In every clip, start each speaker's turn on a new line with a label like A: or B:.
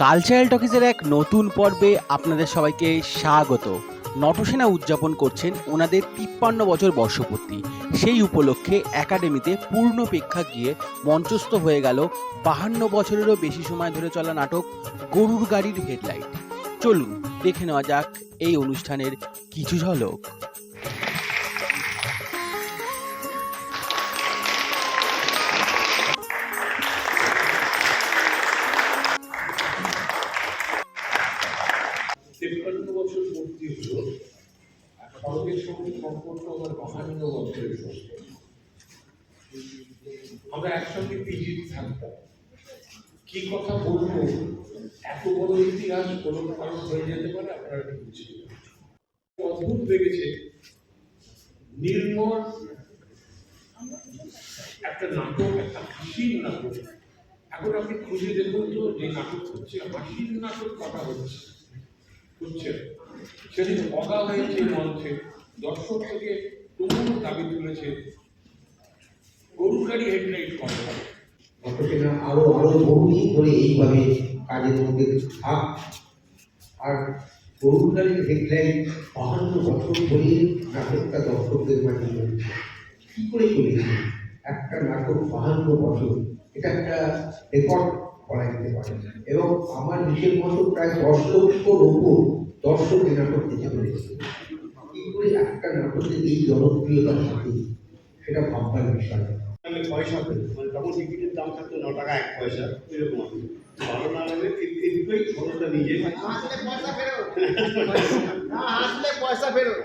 A: Cultural টকিজের এক নতুন পর্বে আপনাদের সবাইকে স্বাগত। নটসেনা উদযাপন করছেন ওনাদের ৫৩ বছর বর্ষপূর্তি। সেই উপলক্ষে একাডেমিতে পূর্ণ প্রেক্ষাগৃহে মঞ্চস্থ হয়ে গেল ৫২ বছরেরও বেশি সময় ধরে চলা নাটক গরুর গাড়ির হেডলাইট। চলুন দেখে নেওয়া যাক এই অনুষ্ঠানের কিছু ঝলক।
B: বছর পূর্তি হলো সঙ্গে সঙ্গে সম্পর্ক আমার ৫২ বছরের সঙ্গে আমরা একসঙ্গে পিজিত থাকতাম। কি কথা বলবো, এত বড় ইতিহাস কোনো কারণ হয়ে যেতে পারে আপনারা কি বুঝছেন। অদ্ভুত লেগেছে, নির্মল একটা নাটক, একটা হাসির নাটক। এখন আপনি খুঁজে দেখুন তো যে নাটক হচ্ছে হাসির নাটক কথা হচ্ছে সেদিন অগা হয়েছে মঞ্চে, দর্শক থেকে তুমুল দাবি তুলেছে গরুর গাড়ি হেডলাইট করা হবে।
C: নটসেনা আরো বহুদিন ধরে এইভাবে কাজের মধ্যে থাক। আর গরুর গাড়ির হেডলাইট ৫২ বছর ধরে নাটকটা দর্শকদের মাঝে চলছে। কি করে চলেছে একটা নাটক ৫২ বছর? এটা একটা রেকর্ড করা যেতে পারে। এবং আমার বিশেষ বছর প্রায় ১০ লক্ষর ওপর দর্শক এই নাটক দেখে ফেলেছে। কি করে একটা নাটকের এই জনপ্রিয়তা থাকে সেটা ভাববার বিষয়।
D: পয়সা মানে তখন টিকিটের দাম থাকতো ৯ টাকা ১ পয়সা, এরকম আছে। ভালো না লাগলে এদিকেই খরচটা নিজে
E: আসলে পয়সা ফেরত।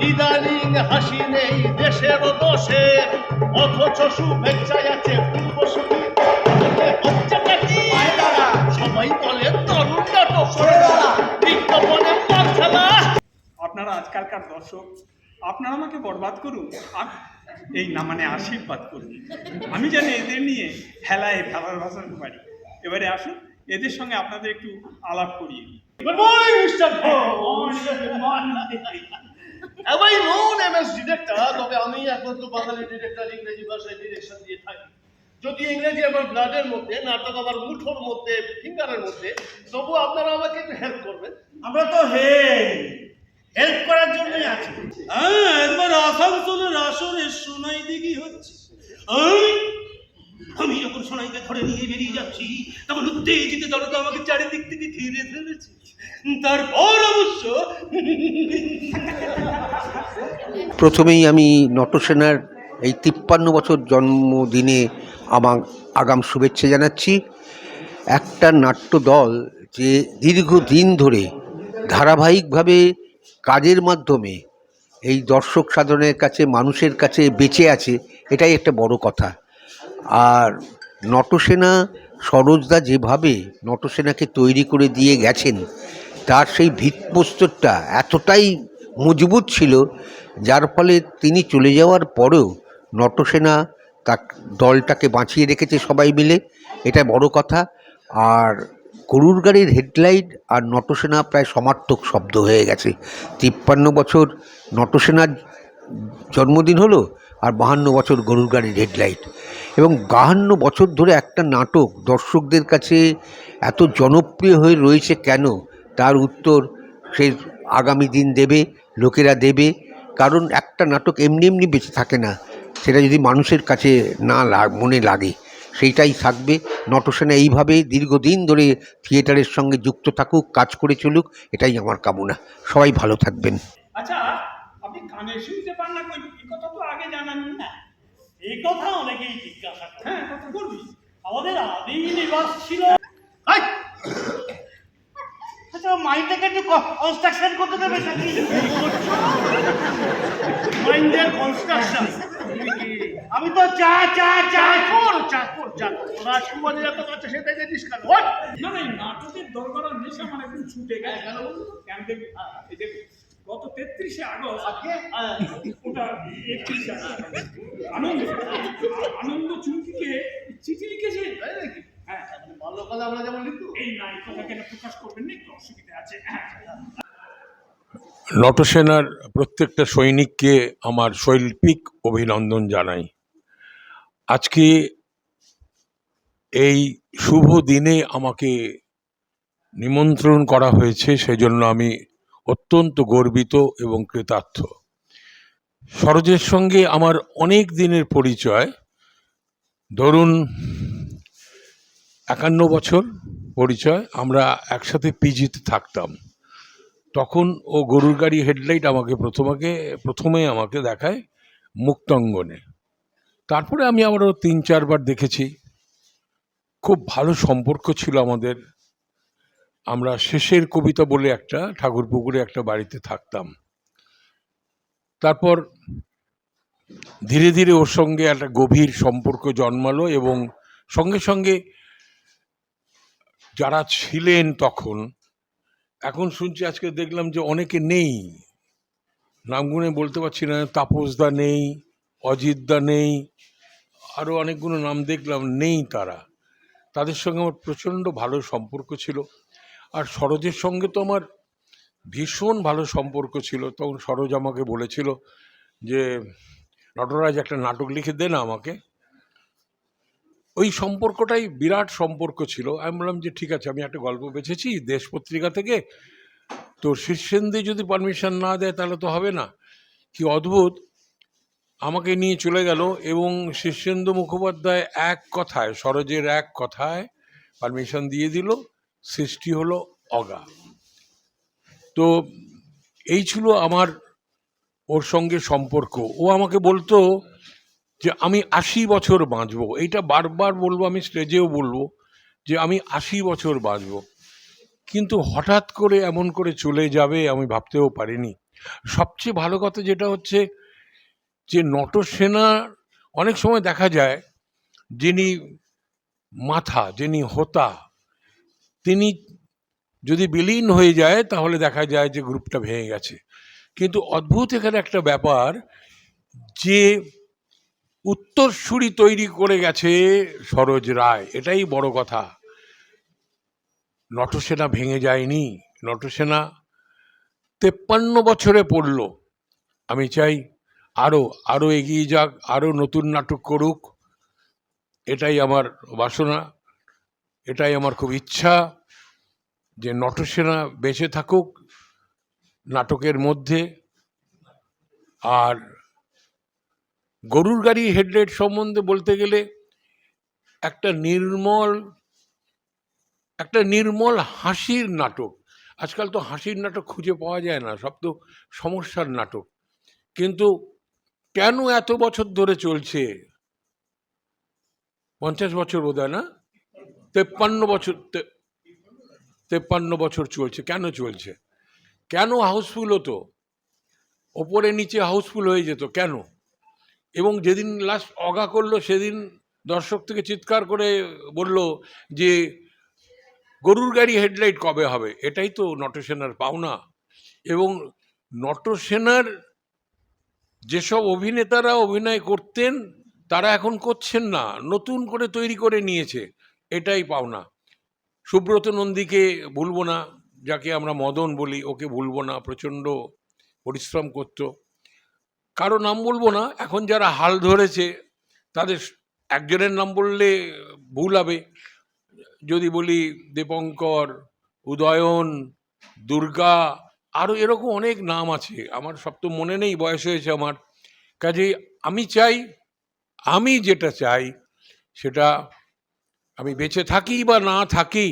E: ইদানিং হাসি নেই দেশের দোষে, অথচ শুভেচ্ছায় আছে সবাই বলে তরুণ নাটক বিজ্ঞাপনের খেলা।
F: আপনারা আজকালকার দর্শক, আপনারা আমাকে বরবাদ করুন আর এই না মানে আশীর্বাদ করুন। আমি জানি এদের নিয়ে হেলায় ফেলার ভাষাতে পারি। এবারে আসুন এদের সঙ্গে আপনাদের একটু আলাপ করিয়ে দিই।
E: তবে আমি একমাত্র বাঙালি ডিরেক্টর, ইংরেজি ভাষায় ডিরেকশন দিয়ে থাকি। যদি ইংরেজি আমার ব্লাডের মধ্যে, নাটক আমার মুঠোর মধ্যে, ফিঙ্গারের মধ্যে, তবু আপনারা আমাকে একটু হেল্প করবেন।
D: আমরা তো হেল্প করার জন্যই আছি।
G: হ্যাঁ, একবার আসানসোলের আসরে সোনাই দিঘি হচ্ছে। আমি যখন সোনাইকে ধরে নিয়ে বেরিয়ে যাচ্ছি তখন উত্তেজিত জনতা আমাকে চারিদিক থেকে ঘিরে ফেলেছে। তারপর অবশ্য
C: প্রথমেই আমি নটসেনার এই ৫৩ বছর জন্মদিনে আমার আগাম শুভেচ্ছা জানাচ্ছি। একটা নাট্য দল যে দীর্ঘদিন ধরে ধারাবাহিকভাবে কাজের মাধ্যমে এই দর্শক সাধনের কাছে, মানুষের কাছে বেঁচে আছে, এটাই একটা বড় কথা। আর নটসেনা, সরোজদা যেভাবে নটসেনাকে তৈরি করে দিয়ে গেছেন, তার সেই ভিতপ্রস্তরটা এতটাই মজবুত ছিল, যার ফলে তিনি চলে যাওয়ার পরেও নটসেনা তার দলটাকে বাঁচিয়ে রেখেছে সবাই মিলে, এটা বড় কথা। আর গরুর গাড়ির হেডলাইট আর নটসেনা প্রায় সমার্থক শব্দ হয়ে গেছে। ৫৩ বছর নটসেনার জন্মদিন হলো আর ৫২ বছর গরুর গাড়ির হেডলাইট। এবং ৫২ বছর ধরে একটা নাটক দর্শকদের কাছে এত জনপ্রিয় হয়ে রয়েছে কেন, তার উত্তর সে আগামী দিন দেবে, লোকেরা দেবে। কারণ একটা নাটক এমনি এমনি বেঁচে থাকে না, সেটা যদি মানুষের কাছে না মনে লাগে সেইটাই থাকবে। নটসেনা এইভাবে দীর্ঘদিন ধরে থিয়েটারের সঙ্গে যুক্ত থাকুক, কাজ করে চলুক, এটাই আমার কামনা। সবাই ভালো থাকবেন।
F: আচ্ছা, আপনি কানে শুনতে পান না, এই কথা তো আগে জানাননি না। এই কথা অনেকেই জিজ্ঞাসা করে। হ্যাঁ, কথা করবি। আমাদের আদি নিবাস ছিল।
D: আচ্ছা, মাইন্ডটাকে একটু কনস্ট্রাকশন করতে দেবে নাকি?
E: মাইন্ডের কনস্ট্রাকশন।
D: আমি তো
E: রাজকুমারের এত কাছে সেটা জানিস কেন?
F: না না, এই নাটকের দরবার আর নেশা আমার একদম ছুটে গেছে। কেন বলুন তো? কেন দেখবি, এই দেখ, গত ৩৩শে আগস্ট, ওটা ৩১শে আনন্দ চুমকিকে চিঠি লিখেছে। হ্যাঁ,
E: ভালো কথা আমরা যেমন লিখব,
F: এই না, এই কথা কেন প্রকাশ করবেন না, একটু অসুবিধা আছে।
B: নটসেনার প্রত্যেকটা সৈনিককে আমার শৈল্পিক অভিনন্দন জানাই। আজকে এই শুভ দিনে আমাকে নিমন্ত্রণ করা হয়েছে, সেজন্য আমি অত্যন্ত গর্বিত এবং কৃতার্থ। সরোজের সঙ্গে আমার অনেক দিনের পরিচয়, ধরুন 51 বছর পরিচয়। আমরা একসাথে পিজিতে থাকতাম। তখন ও গরুর গাড়ি হেডলাইট আমাকে প্রথমে আমাকে দেখায় মুক্তাঙ্গনে। তারপরে আমি আবারও 3-4 বার দেখেছি। খুব ভালো সম্পর্ক ছিল আমাদের। আমরা শেষের কবিতা বলে একটা ঠাকুরপুকুরে একটা বাড়িতে থাকতাম। তারপর ধীরে ধীরে ওর সঙ্গে একটা গভীর সম্পর্ক জন্মালো, এবং সঙ্গে সঙ্গে যারা ছিলেন তখন, এখন শুনছি আজকে দেখলাম যে অনেকে নেই, নামগুনে বলতে পারছি না। তাপসদা নেই, অজিতদা নেই, আরও অনেকগুলো নাম দেখলাম নেই। তাদের সঙ্গে আমার প্রচণ্ড ভালো সম্পর্ক ছিল। আর সরোজের সঙ্গে তো আমার ভীষণ ভালো সম্পর্ক ছিল। তখন সরোজ আমাকে বলেছিল যে নটরাজ একটা নাটক লিখে দে না আমাকে। ওই সম্পর্কটাই বিরাট সম্পর্ক ছিল। আমি বললাম যে ঠিক আছে, আমি একটা গল্প বেছেছি দেশ পত্রিকা থেকে, তো শীর্ষেন্দু যদি পারমিশন না দেয় তাহলে তো হবে না। কি অদ্ভুত, আমাকে নিয়ে চলে গেল, এবং শীর্ষেন্দু মুখোপাধ্যায় এক কথায়, সরোজের এক কথায় পারমিশন দিয়ে দিল। সৃষ্টি হলো অগা। তো এই ছিল আমার ওর সঙ্গে সম্পর্ক। ও আমাকে বলতো যে আমি 80 বছর বাঁচবো। এইটা বারবার বলবো, আমি স্টেজেও বলবো যে আমি 80 বছর বাঁচবো। কিন্তু হঠাৎ করে এমন করে চলে যাবে আমি ভাবতেও পারিনি। সবচেয়ে ভালো কথা যেটা হচ্ছে যে নটসেনা অনেক সময় দেখা যায় যিনি মাথা, যিনি হোতা, তিনি যদি বিলীন হয়ে যায় তাহলে দেখা যায় যে গ্রুপটা ভেঙে গেছে। কিন্তু অদ্ভুত এখানে একটা ব্যাপার, যে উত্তরসূরি তৈরি করে গেছে সরোজ রায়, এটাই বড় কথা। নটসেনা ভেঙে যায়নি। নটসেনা 53 বছরে পড়ল। আমি চাই আরো এগিয়ে যাক, আরো নতুন নাটক করুক। এটাই আমার বাসনা, এটাই আমার খুব ইচ্ছা যে নটসেনা বেঁচে থাকুক নাটকের মধ্যে। আর গরুর গাড়ি হেডলাইট সম্বন্ধে বলতে গেলে একটা নির্মল হাসির নাটক। আজকাল তো হাসির নাটক খুঁজে পাওয়া যায় না, সব তো সমস্যার নাটক। কিন্তু কেন এত বছর ধরে চলছে? 50 বছর বোধহয় না, 53 বছর চলছে। কেন চলছে? কেন হাউসফুল হতো? ওপরে নিচে হাউসফুল হয়ে যেত কেন? এবং যেদিন লাস্ট অগা করলো সেদিন দর্শক থেকে চিৎকার করে বলল যে গরুর গাড়ি হেডলাইট কবে হবে। এটাই তো নটসেনার পাওনা। এবং নটসেনার যেসব অভিনেতারা অভিনয় করতেন তারা এখন করছেন না, নতুন করে তৈরি করে নিয়েছে, এটাই পাওনা। সুব্রত নন্দীকে ভুলবো না, যাকে আমরা মদন বলি, ওকে ভুলবো না। প্রচণ্ড পরিশ্রম করত। কারো নাম বলবো না, এখন যারা হাল ধরেছে তাদের একজনের নাম বললে ভুল হবে। যদি বলি দীপঙ্কর, উদয়ন, দুর্গা, আরও এরকম অনেক নাম আছে, আমার সব তো মনে নেই, বয়স হয়েছে আমার। কাজেই আমি যেটা চাই সেটা, আমি বেঁচে থাকি বা না থাকি,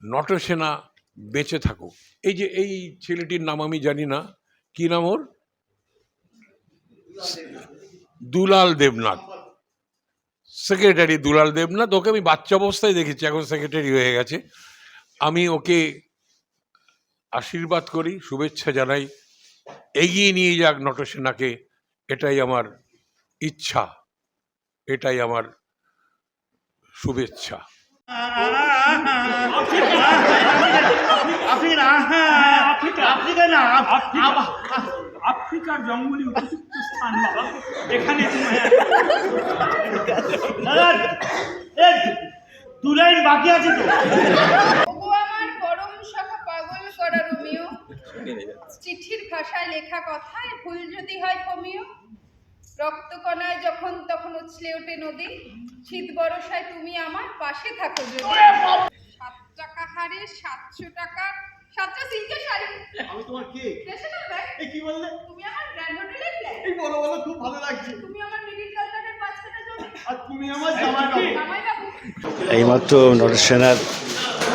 B: নটসেনা বেঁচে থাকুক। এই যে এই ছেলেটির নাম আমি জানি না, কি নাম ওর, দুলাল দেবনাথ, সেক্রেটারি দুলাল দেবনাথ। ওকে আমি বাচ্চা অবস্থায় দেখেছি, এখন সেক্রেটারি হয়ে গেছে। আমি ওকে আশীর্বাদ করি, শুভেচ্ছা জানাই, এগিয়ে নিয়ে যাক নটসেনাকে। এটাই আমার ইচ্ছা, এটাই আমার শুভেচ্ছা।
F: আফ্রিকার জঙ্গলে উপযুক্ত স্থান বাবা, এখানে
G: দু লাইন বাকি আছে তো।
H: ওগো আমার পরম সখা পাগল করা রোমিও, চিঠির ভাষায় লেখা কথায় ভুল যদি হয় কমিও, রক্তকণায় যখন তখন উছলে ওঠে নদী, শীত বরসায় তুমি আমার পাশে থাকো যদি। 7 টাকা হারে 700 টাকা 7টা সিল্কের শাড়ি।
E: আমি তোমার কে?
H: National bank.
E: এই কি বললে?
H: তুমি আমার গ্র্যান্ড হোটেলের ফ্ল্যাট।
E: এই বলো বলো, খুব ভালো লাগছে।
H: তুমি আমার মিডিল কলকাতার 5 কাটা জমি।
E: আর তুমি আমার জামাইবাবু।
H: জামাইবাবু।
I: এইমাত্র নরেশ সেনার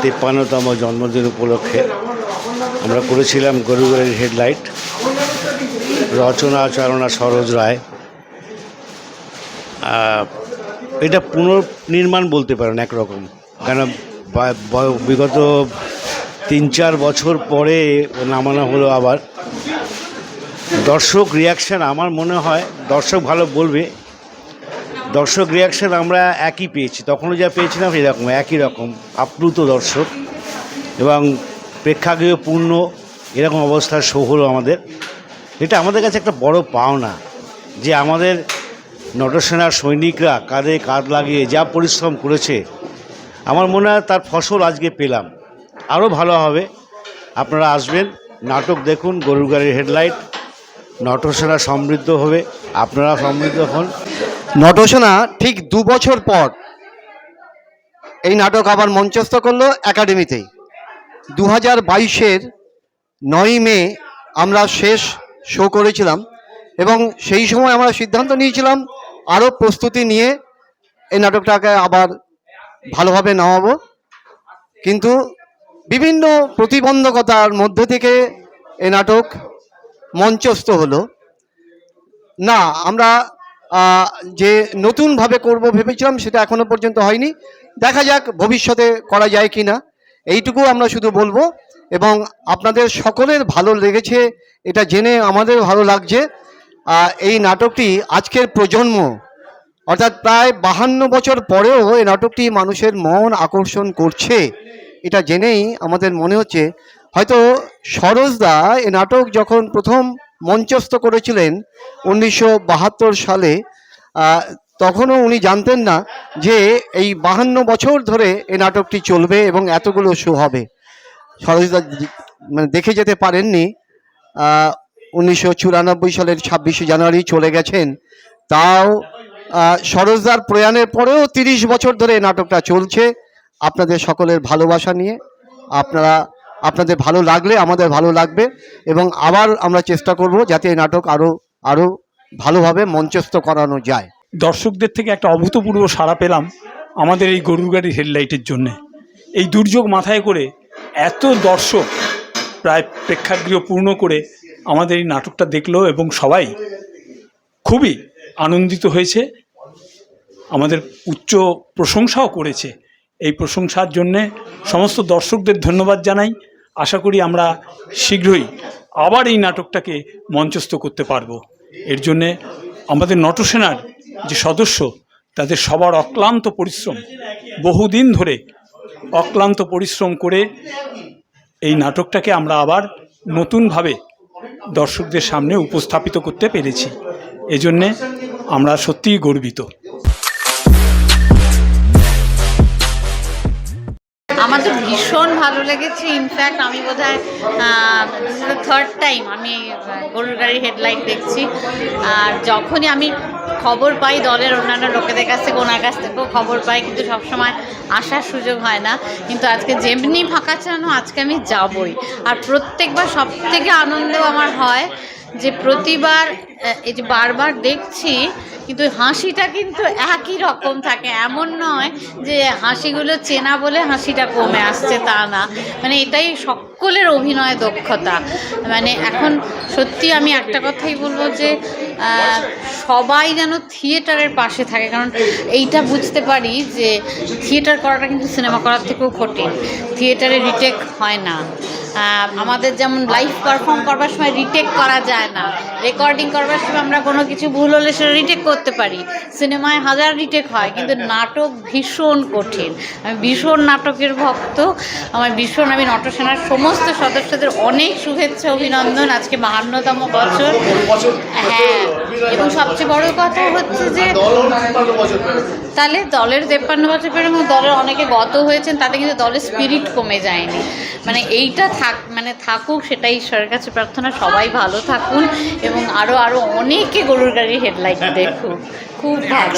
I: 53তম জন্মদিন উপলক্ষে আমরা করেছিলাম গরুগাড়ির হেডলাইট। রচনা চালনা সরোজ রায়। এটা পুনর্নির্মাণ বলতে পারেন একরকম, কেন বিগত 3-4 বছর পরে নামানো হলো আবার। দর্শক রিয়াকশান আমার মনে হয় দর্শক ভালো বলবে। দর্শক রিয়াকশান আমরা একই পেয়েছি, তখনও যা পেয়েছিলাম এরকম একই রকম আপ্লুত দর্শক, এবং প্রেক্ষাগৃহ পূর্ণ এরকম অবস্থার শো হলো আমাদের। এটা আমাদের কাছে একটা বড় পাওনা যে আমাদের নটসেনার সৈনিকরা কাঁধে কাঁধ লাগিয়ে যা পরিশ্রম করেছে, আমার মনে হয় তার ফসল আজকে পেলাম। আরও ভালো হবে, আপনারা আসবেন, নাটক দেখুন, গরুগাড়ির হেডলাইট। নটসেনা সমৃদ্ধ হবে, আপনারা সমৃদ্ধ হন।
C: নটসেনা ঠিক 2 বছর পর এই নাটক আবার মঞ্চস্থ করলো একাডেমিতেই। 2022-এর 9ই মে আমরা শেষ শো করেছিলাম, এবং সেই সময় আমরা সিদ্ধান্ত নিয়েছিলাম আরও প্রস্তুতি নিয়ে এই নাটকটাকে আবার ভালোভাবে নামাবো। কিন্তু বিভিন্ন প্রতিবন্ধকতার মধ্যে থেকে এই নাটক মঞ্চস্থ হলো না। আমরা যে নতুনভাবে করব ভেবেছিলাম সেটা এখনো পর্যন্ত হয়নি। দেখা যাক ভবিষ্যতে করা যায় কি না, এইটুকু আমরা শুধু বলবো। এবং আপনাদের সকলের ভালো লেগেছে এটা জেনে আমাদের ভালো লাগছে। এই নাটকটি আজকের প্রজন্ম, অর্থাৎ প্রায় 52 বছর পরেও এই নাটকটি মানুষের মন আকর্ষণ করছে, এটা জেনেই আমাদের মনে হচ্ছে হয়তো সরোজদা এই নাটক যখন প্রথম মঞ্চস্থ করেছিলেন 1972 সালে, তখনও উনি জানতেন না যে এই 52 বছর ধরে এই নাটকটি চলবে এবং এতগুলো শো হবে। সরোজদা মানে দেখে যেতে পারেননি। 1994 সালের 26শে জানুয়ারি চলে গেছেন। তাও সরোজদার প্রয়াণের পরেও 30 বছর ধরে এই নাটকটা চলছে আপনাদের সকলের ভালোবাসা নিয়ে। আপনাদের ভালো লাগলে আমাদের ভালো লাগবে, এবং আবার আমরা চেষ্টা করব যাতে এই নাটক আরও ভালোভাবে মঞ্চস্থ করানো যায়।
F: দর্শকদের থেকে একটা অভূতপূর্ব সাড়া পেলাম আমাদের এই গরুগাড়ির হেডলাইটের জন্যে। এই দুর্যোগ মাথায় করে এত দর্শক প্রায় প্রেক্ষাগৃহ পূর্ণ করে আমাদের এই নাটকটা দেখলো, এবং সবাই খুবই আনন্দিত হয়েছে, আমাদের উচ্চ প্রশংসাও করেছে। এই প্রশংসার জন্যে সমস্ত দর্শকদের ধন্যবাদ জানাই। আশা করি আমরা শীঘ্রই আবার এই নাটকটাকে মঞ্চস্থ করতে পারবো। এর জন্যে আমাদের নটসেনার যে সদস্য তাদের সবার অক্লান্ত পরিশ্রম, বহুদিন ধরে অক্লান্ত পরিশ্রম করে এই নাটকটাকে আমরা আবার নতুনভাবে দর্শকদের সামনে উপস্থাপিত করতে পেরেছি। এজন্যে আমরা সত্যিই গর্বিত।
J: আমার তো ভীষণ ভালো লেগেছে। ইনফ্যাক্ট আমি বোধহয় 3rd টাইম আমি গরুগাড়ির হেডলাইট দেখছি। আর যখনই আমি খবর পাই দলের অন্যান্য লোকেদের কাছ থেকে, ওনার কাছ থেকেও খবর পাই, কিন্তু সবসময় আসার সুযোগ হয় না। কিন্তু আজকে যেমনি ফাঁকা চানো আজকে আমি যাবই। আর প্রত্যেকবার সব থেকে আনন্দ আমার হয় যে প্রতিবার এই যে বারবার দেখছি, কিন্তু হাসিটা কিন্তু একই রকম থাকে। এমন নয় যে হাসিগুলো চেনা বলে হাসিটা কমে আসছে, তা না। মানে এটাই সকলের অভিনয় দক্ষতা। মানে এখন সত্যি আমি একটা কথাই বলবো যে সবাই যেন থিয়েটারের পাশে থাকে, কারণ এইটা বুঝতে পারি যে থিয়েটার করাটা কিন্তু সিনেমা করার থেকেও কঠিন। থিয়েটারে রিটেক হয় না। আমাদের যেমন লাইভ পারফর্ম করবার সময় রিটেক করা যায় না, রেকর্ডিং করবার সময় আমরা কোনো কিছু ভুল হলে সেটা রিটেক করতে পারি। সিনেমায় 1000 রিটেক হয়, কিন্তু নাটক ভীষণ কঠিন। আমি ভীষণ নাটকের ভক্ত। আমি নটসেনার সমস্ত সদস্যদের অনেক শুভেচ্ছা, অভিনন্দন। আজকে 52তম বছর। হ্যাঁ, এবং সবচেয়ে বড় কথা হচ্ছে যে তাহলে দলের 53 বছর পেরে দলের অনেকে গত হয়েছেন, তাতে কিন্তু দলের স্পিরিট কমে যায়নি। মানে এইটা থাকুক, সেটাই ঈশ্বরের কাছে প্রার্থনা, সবাই ভালো থাকুন এবং আরও অনেকে গরুর গাড়ির হেডলাইট দেখুন। খুব ভালো,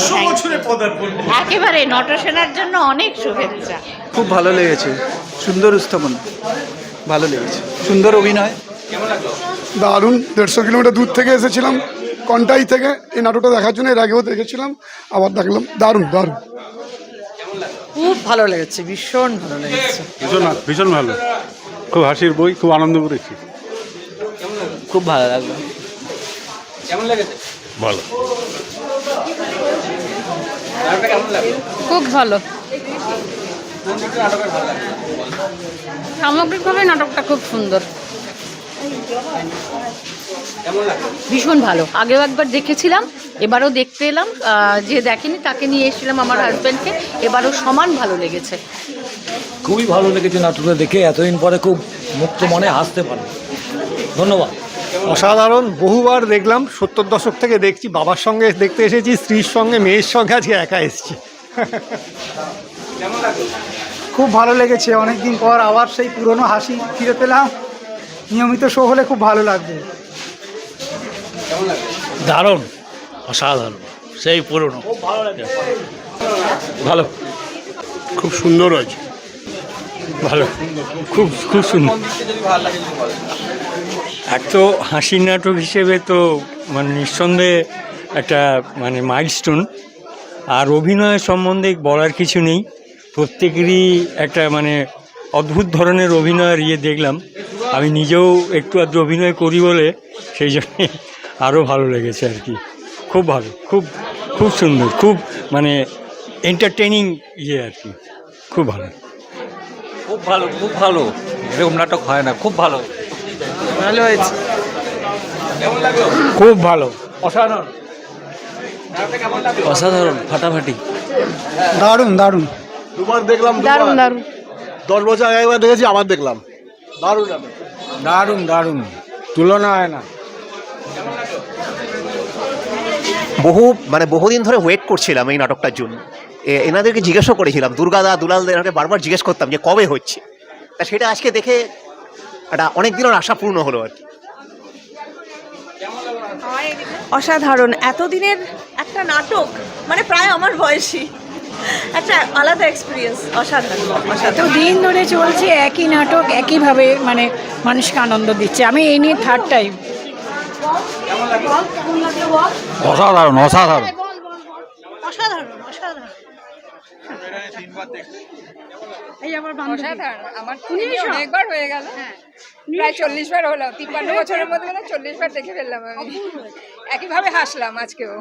J: একেবারে নটসেনার জন্য অনেক শুভেচ্ছা।
K: খুব ভালো লেগেছে, সুন্দর উপস্থাপনা, ভালো লেগেছে, সুন্দর অভিনয়।
L: দারুণ। 150 কিলোমিটার দূর থেকে এসেছিলাম, কন্টাই থেকে এই নাটকটা দেখার জন্য। এর আগেও দেখেছিলাম, আবার দেখলাম। দারুণ দারুণ,
K: খুব ভালো লেগেছে, ভীষণ ভালো লেগেছে,
D: ভীষণ ভালো, খুব হাসির বই, খুব আনন্দ করেছি।
K: খুব ভালো লাগলো।
A: কেমন লেগেছে?
B: ভালো।
H: খুব ভালো, সামগ্রিকভাবে নাটকটা খুব সুন্দর, ভীষণ ভালো। আগেও একবার দেখেছিলাম, এবারও দেখতে এলাম। যে দেখেনি তাকে নিয়ে এসেছিলাম, আমার হাজব্যান্ডকে, এবারও সমান ভালো লেগেছে।
K: খুবই ভালো লেগেছে নাটকটা দেখে, এতদিন পরে খুব মুক্ত মনে হাসতে পারলাম। ধন্যবাদ।
L: অসাধারণ। বহুবার দেখলাম, 70 দশক থেকে দেখছি। বাবার সঙ্গে দেখতে এসেছি, স্ত্রীর সঙ্গে, মেয়ের সঙ্গে, আজকে একা এসেছি।
K: খুব ভালো লেগেছে, অনেকদিন পর আবার সেই পুরনো হাসি ফিরে পেলাম। নিয়মিত শো হলে খুব ভালো লাগবে।
I: দারুণ, অসাধারণ, সেই পুরনো।
B: ভালো,
L: খুব সুন্দর হয়েছে,
B: ভালো, খুব খুব সুন্দর।
I: এক তো হাসির নাটক হিসেবে তো নিঃসন্দেহে একটা মাইলস্টোন। আর অভিনয়ের সম্বন্ধে বলার কিছু নেই, প্রত্যেকেরই একটা অদ্ভুত ধরনের অভিনয়ের দেখলাম। আমি নিজেও একটু আধটু অভিনয় করি বলে সেই জন্যে আরও ভালো লেগেছে আর কি। খুব ভালো, খুব খুব সুন্দর, খুব এন্টারটেনিং আর কি। খুব ভালো,
K: খুব ভালো, খুব ভালো, এরকম নাটক হয় না। খুব ভালো, ভালো হয়েছে,
I: খুব ভালো,
K: অসাধারণ, অসাধারণ, ফাটাফাটি,
L: দারুণ দারুণ।
E: দুবার দেখলাম,
H: দারুণ দারুণ,
E: 10 বছর আগে একবার দেখেছি, আবার দেখলাম। দারুণ
I: দারুণ দারুণ, তুলনা হয় না।
C: বহুদিন ধরে ওয়েট করছিলাম এই নাটকটার জন্য। এনাদেরকে জিজ্ঞাসা করেছিলাম, দুর্গাদা, দুলালদের, এনাকে বারবার জিজ্ঞেস করতাম যে কবে হচ্ছে। তা সেটা আজকে দেখে একটা অনেক দিনের আশা পূর্ণ হলো আর কি।
J: অসাধারণ, এতদিনের একটা নাটক, প্রায় আমার বয়সী, একটা আলাদা এক্সপিরিয়েন্স। অসাধারণ,
H: এত দিন ধরে চলছে একই নাটক, একইভাবে মানুষকে আনন্দ দিচ্ছে। আমি এই নিয়ে 3rd টাইম।
I: অসাধারণ, অসাধারণ,
J: অসাধারণ, অসাধারণ।
H: অসাধারণ, আমার অনেকবার হয়ে গেল, প্রায় 40 বার হলো। 53 বছরের মধ্যে 40 বার দেখে ফেললাম আমি। একইভাবে হাসলাম আজকেও।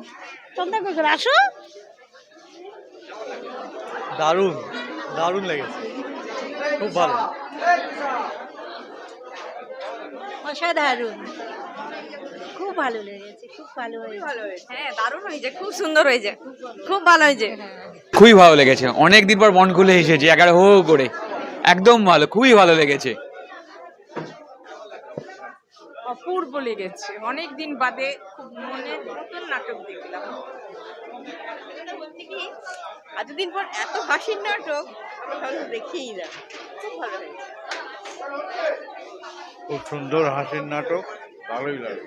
J: আসো।
K: দারুণ, দারুণ লেগেছে, খুব ভালো,
J: অসাধারণ, খুব ভালো লেগেছে, খুব ভালো হয়েছে।
H: হ্যাঁ, দারুণ হয়েছে, খুব সুন্দর হয়েছে, খুব ভালো হয়েছে।
K: খুবই ভালো লেগেছে। অনেক দিন পর মন খুলে এসেছি, 11 হো করে, একদম ভালো, খুবই ভালো লেগেছে।
H: অপূর্ব লেগেছে, অনেক দিন বাদে খুব মনের মতন নাটক দেখলাম। এতদিন পর এত হাসির নাটক দেখিই না, খুব ভালো হয়েছে।
I: খুব সুন্দর হাসির নাটক, ভালোই লাগে।